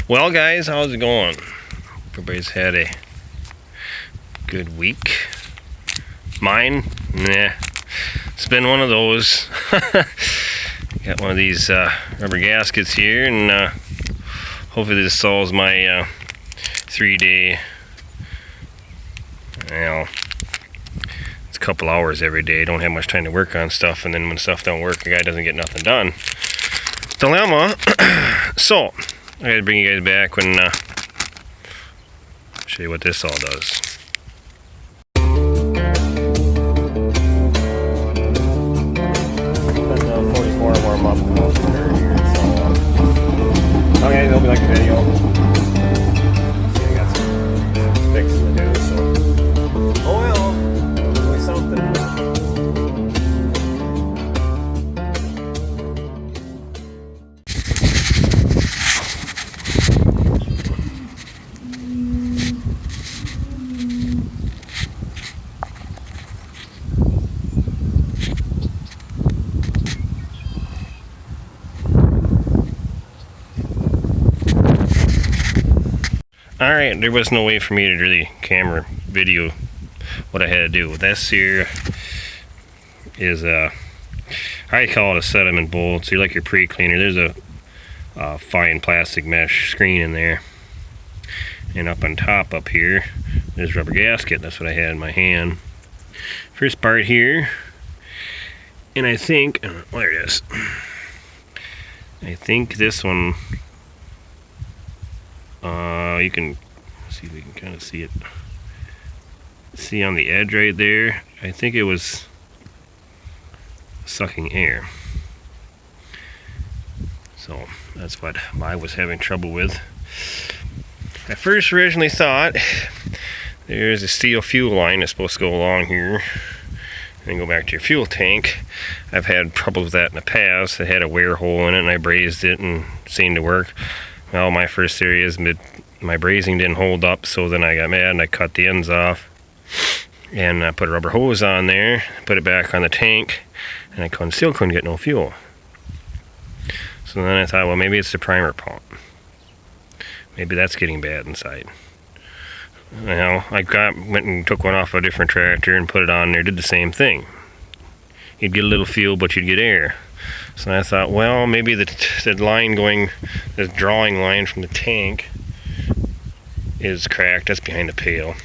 Well guys, how's it going? Everybody's had a good week. Mine? Nah. It's been one of those. Got one of these rubber gaskets here, and hopefully this solves my 3-day, well, it's a couple hours every day. Don't have much time to work on stuff, and then when stuff don't work, the guy doesn't get nothing done. Dilemma. So I gotta bring you guys back when show you what this all does. Let the 44 warm up here, so okay, hope you like the video. See, I got some fixing to do, so oh well, hopefully something. Alright, there was no way for me to really camera video what I had to do. This here is I call it a sediment bowl. So you like your pre-cleaner. There's a fine plastic mesh screen in there. And up on top up here, there's a rubber gasket. That's what I had in my hand. First part here, and I think, there it is. I think this one, you can see if we can kind of see it. See on the edge right there, I think it was sucking air. So that's what I was having trouble with. I first originally thought there's a steel fuel line that's supposed to go along here and go back to your fuel tank. I've had trouble with that in the past. It had a wear hole in it and I brazed it and it seemed to work. Well, my first theory is my brazing didn't hold up, so then I got mad and I cut the ends off and I put a rubber hose on there, put it back on the tank, and I still couldn't get no fuel. So then I thought, well, maybe it's the primer pump. Maybe that's getting bad inside. Well, I went and took one off a different tractor and put it on there, did the same thing. You'd get a little fuel, but you'd get air. So I thought, well, maybe the line going, this drawing line from the tank is cracked. That's behind the pail.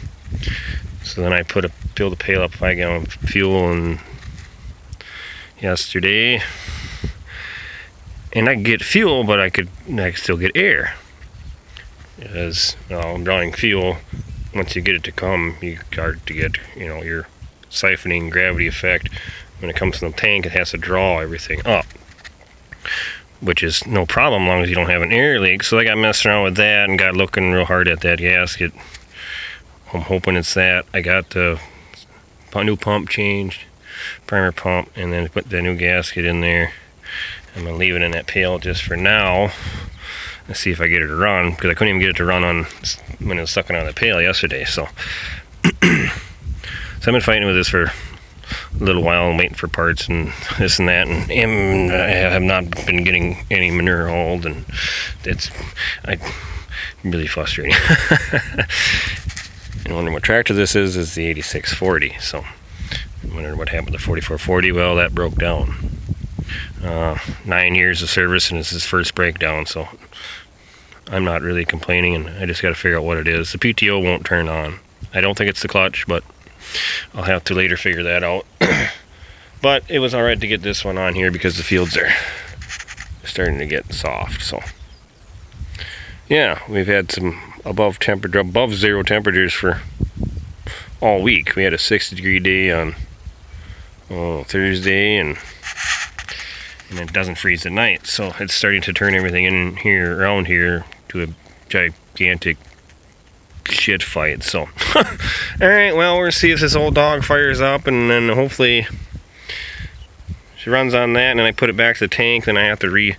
So then I filled the pail up 5 gallon fuel and yesterday, and I could get fuel, but I could still get air. Because drawing fuel, once you get it to come, you start to get, your siphoning gravity effect. When it comes to the tank, it has to draw everything up, which is no problem as long as you don't have an air leak. So I got messing around with that and got looking real hard at that gasket. I'm hoping it's that. I got the new pump changed, primer pump, and then put the new gasket in there. I'm gonna leave it in that pail just for now. Let's see if I get it to run, because I couldn't even get it to run when it was sucking out of the pail yesterday. So, so I've been fighting with this for a little while and waiting for parts and this and that, and I have not been getting any manure hauled, and it's really frustrating. And wondering what tractor this is the 8640. So I'm wondering what happened to the 4440. Well, that broke down. 9 years of service and it's his first breakdown, so I'm not really complaining, and I just got to figure out what it is. The PTO won't turn on. I don't think it's the clutch, but I'll have to later figure that out. But it was alright to get this one on here because the fields are starting to get soft. So yeah, we've had some above zero temperatures for all week. We had a 60-degree day on Thursday, and it doesn't freeze at night, so it's starting to turn everything in here around here to a gigantic shit fight. So alright, well, we'll see if this old dog fires up, and then hopefully she runs on that, and then I put it back to the tank. Then I have to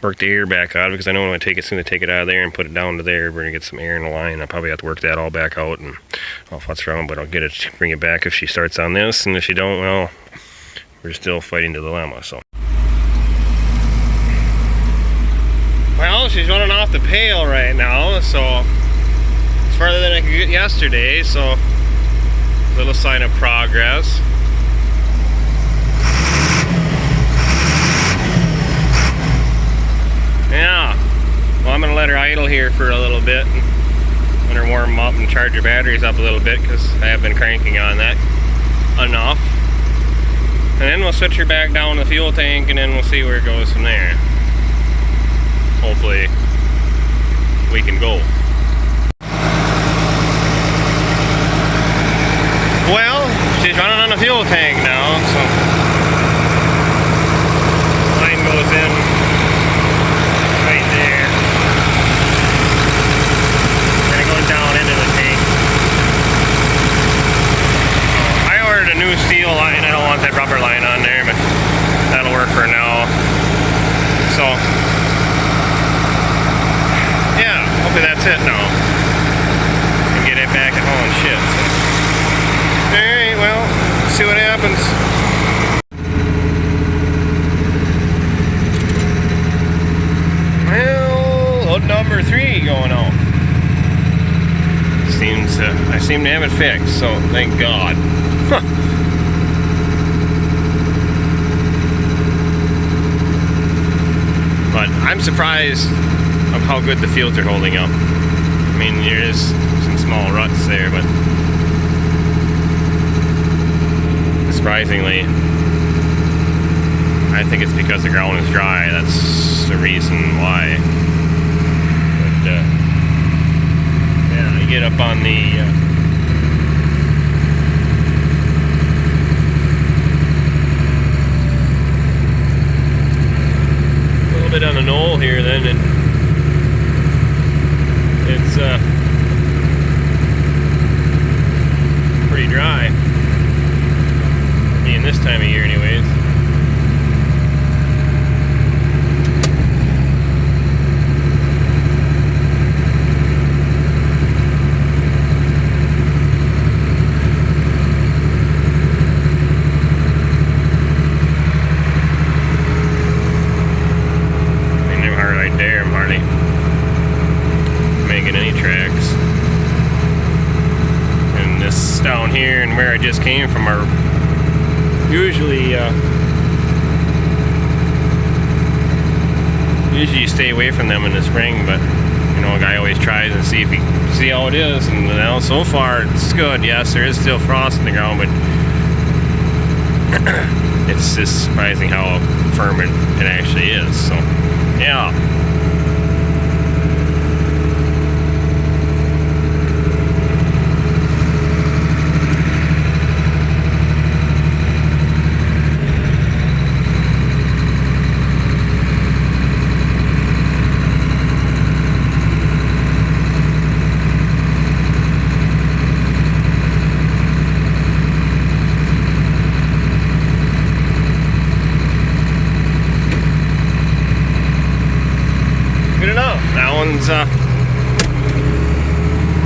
work the air back out, because I know when I take it, it's going to take it out of there and put it down to there. We're going to get some air in the line. I'll probably have to work that all back out, and I'll futz around, but I'll get it, bring it back if she starts on this, and if she don't, well, we're still fighting the dilemma. So, well, she's running off the pail right now, so it's farther than I could get yesterday, so a little sign of progress. Yeah, well, I'm gonna let her idle here for a little bit and let her warm up and charge her batteries up a little bit, because I have been cranking on that enough. And then we'll switch her back down to the fuel tank, and then we'll see where it goes from there. Hopefully we can go. Well, she's running on the fuel tank now, so line goes in right there. And it goes down into the tank. I ordered a new steel line. I don't want that rubber line on there, but that'll work for now. So yeah, hopefully that's it now. And get it back at home and shit. Alright, well, see what happens. Well, load number 3 going on. I seem to have it fixed, so thank God. Huh. But I'm surprised of how good the fields are holding up. I mean, there is some small ruts there, but surprisingly, I think it's because the ground is dry. That's the reason why. But yeah, you get up on the little bit on the knoll here, then it's pretty dry. Being this time of year anyways. And them hard right there, I'm hardly making any tracks. And this down here and where I just came from are usually you stay away from them in the spring, but you know, a guy always tries and see how it is, and you know, so far it's good. Yes, there is still frost in the ground, but it's just surprising how firm it actually is. So yeah.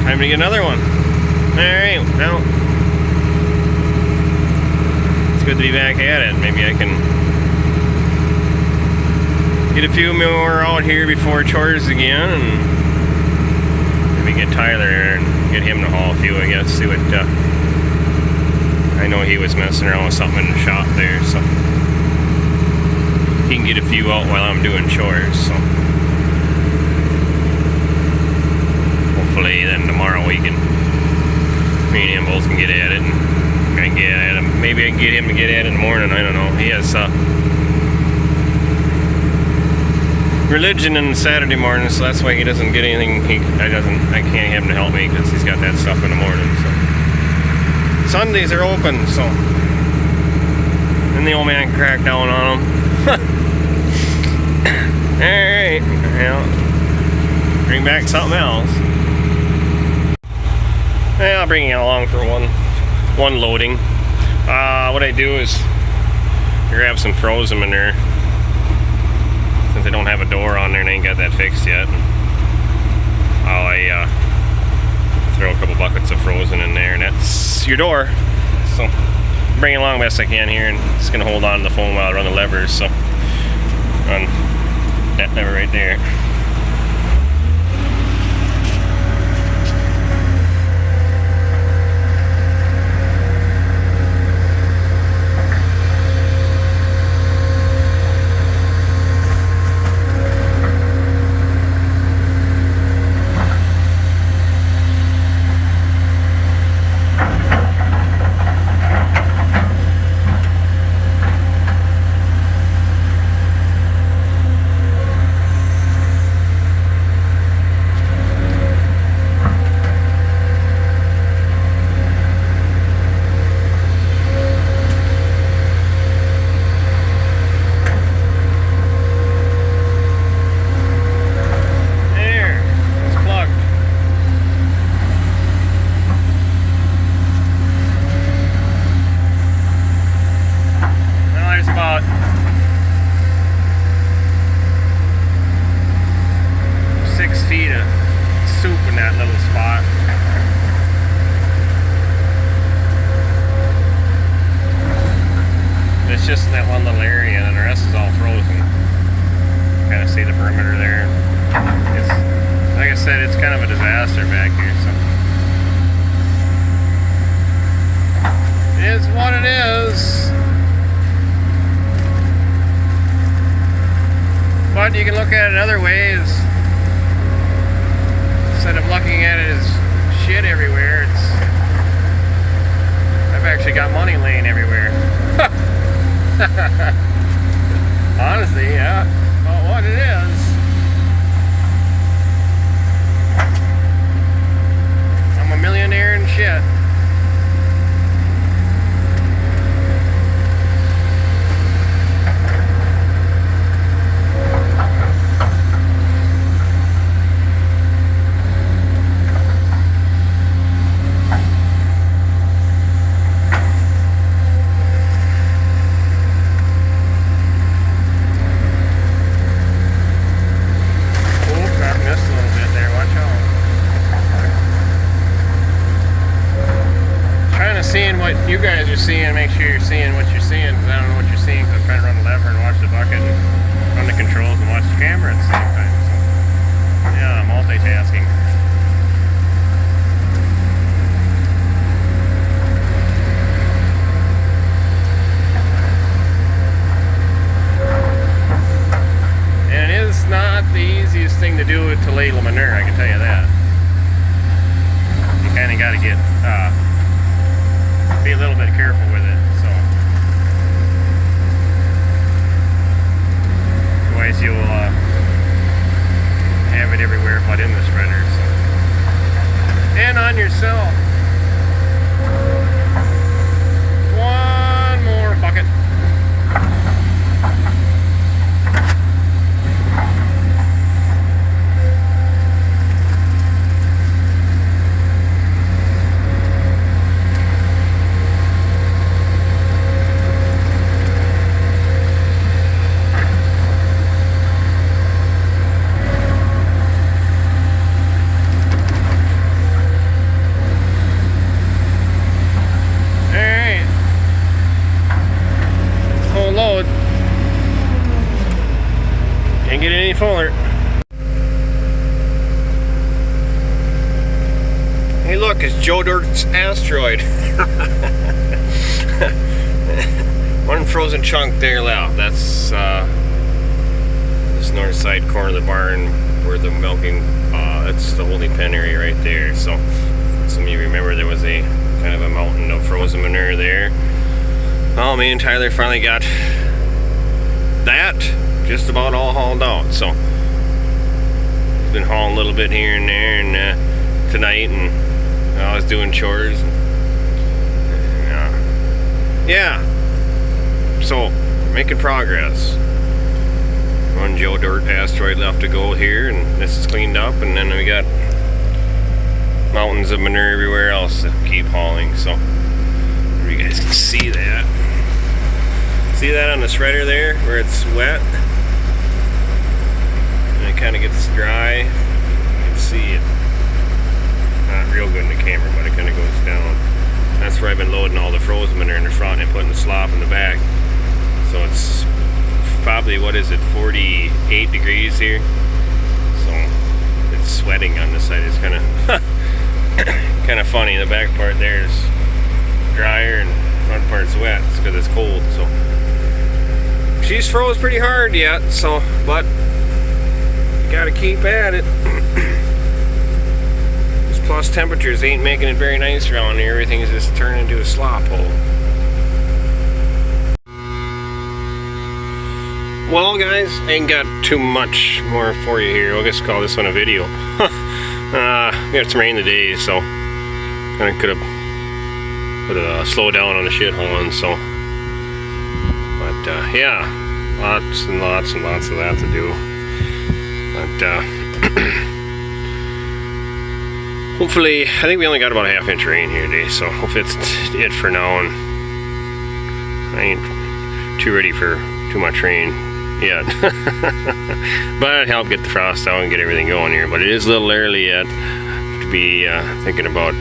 Time to get another one. Alright, well, it's good to be back at it. Maybe I can get a few more out here before chores again, and maybe get Tyler and get him to haul a few, I guess. See what, I know he was messing around with something in the shop there, so he can get a few out while I'm doing chores, so. Hopefully then tomorrow we can, me and him both can get at it, and I can get at him. Maybe I can get him to get at it in the morning, I don't know. He has religion on Saturday morning, so that's why he doesn't get anything. I can't have him to help me because he's got that stuff in the morning. So Sundays are open, so then the old man can crack down on them. Alright, well, bring back something else. Yeah, I'll bring you along for one loading. What I do is grab some frozen manure, since I don't have a door on there and I ain't got that fixed yet. I throw a couple buckets of frozen in there, and that's your door. So bring it along best I can here, and just gonna hold on to the phone while I run the levers. So on that lever right there. perimeter there. It's, like I said, it's kind of a disaster back here, so. It is what it is. But you can look at it other ways. Instead of looking at it as shit everywhere, I've actually got money laying everywhere. Honestly, yeah. Well, what it is. I'm a millionaire in shit. Seeing what you guys are seeing, make sure you're seeing what you're seeing, because I don't know what you're seeing, because I'm trying to run the lever and watch the bucket and run the controls and watch the camera at the same time. So, yeah, multitasking. And it is not the easiest thing to do to ladle manure, I can tell you that. You kind of got to get be a little bit careful with it, so otherwise you'll have it everywhere but in the spreader, so. And on yourself. One more bucket. Can't get it any fuller. Hey look, it's Joe Dirt's asteroid. One frozen chunk there left. That's this north side corner of the barn where the milking, that's the holding pen area right there. So some of you remember there was a kind of a mountain of frozen manure there. Well, me and Tyler finally got that just about all hauled out, so been hauling a little bit here and there, and tonight, and I was doing chores, and, yeah, so making progress. One Joe Dirt asteroid left to go here, and this is cleaned up, and then we got mountains of manure everywhere else to keep hauling. So you guys can see that. See that on the shredder there where it's wet? And it kind of gets dry. You can see it. Not real good in the camera, but it kind of goes down. That's where I've been loading all the frozen manure in the front and putting the slop in the back. So it's probably, what is it, 48 degrees here. So it's sweating on this side. It's kind of kind of funny. The back part there is drier and the front part's wet. It's because it's cold. So she's froze pretty hard yet, so, but you gotta keep at it. These plus temperatures ain't making it very nice around here. Everything is just turning into a slop hole. Well guys, I ain't got too much more for you here. I'll just call this one a video. We had some rain today, so I could have put a slow down on the shit hauling, so. But yeah, lots and lots and lots of that to do. But hopefully, I think we only got about a half-inch rain here today, so hopefully it's it for now, and I ain't too ready for too much rain yet. But it'd help get the frost out and get everything going here. But it is a little early yet to be thinking about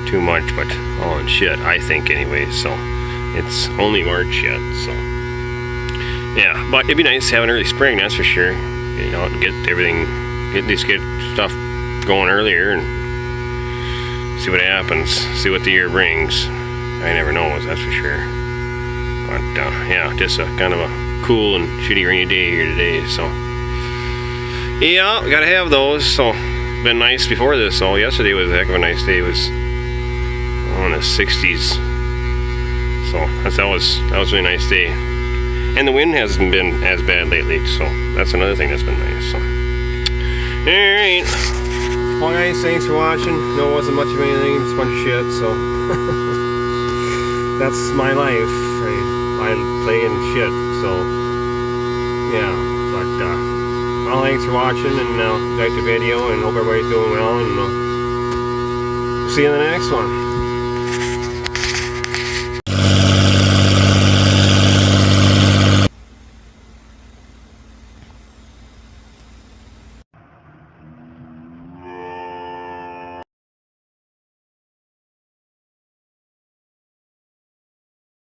too much, but oh shit, I think anyway. So it's only March yet, so yeah. But it'd be nice to have an early spring, that's for sure. you know, get everything, get stuff going earlier and see what happens, see what the year brings. I never know, that's for sure. But yeah, just a kind of a cool and shitty rainy day here today. So yeah, gotta have those. So been nice before this. So yesterday was a heck of a nice day. It was in the 60s. So that was a really nice day. And the wind hasn't been as bad lately. So that's another thing that's been nice. So alright. Well guys, thanks for watching. No, it wasn't much of anything, just a bunch of shit. So that's my life. I play and shit. So yeah. But well, thanks for watching, and like the video, and hope everybody's doing well, and see you in the next one.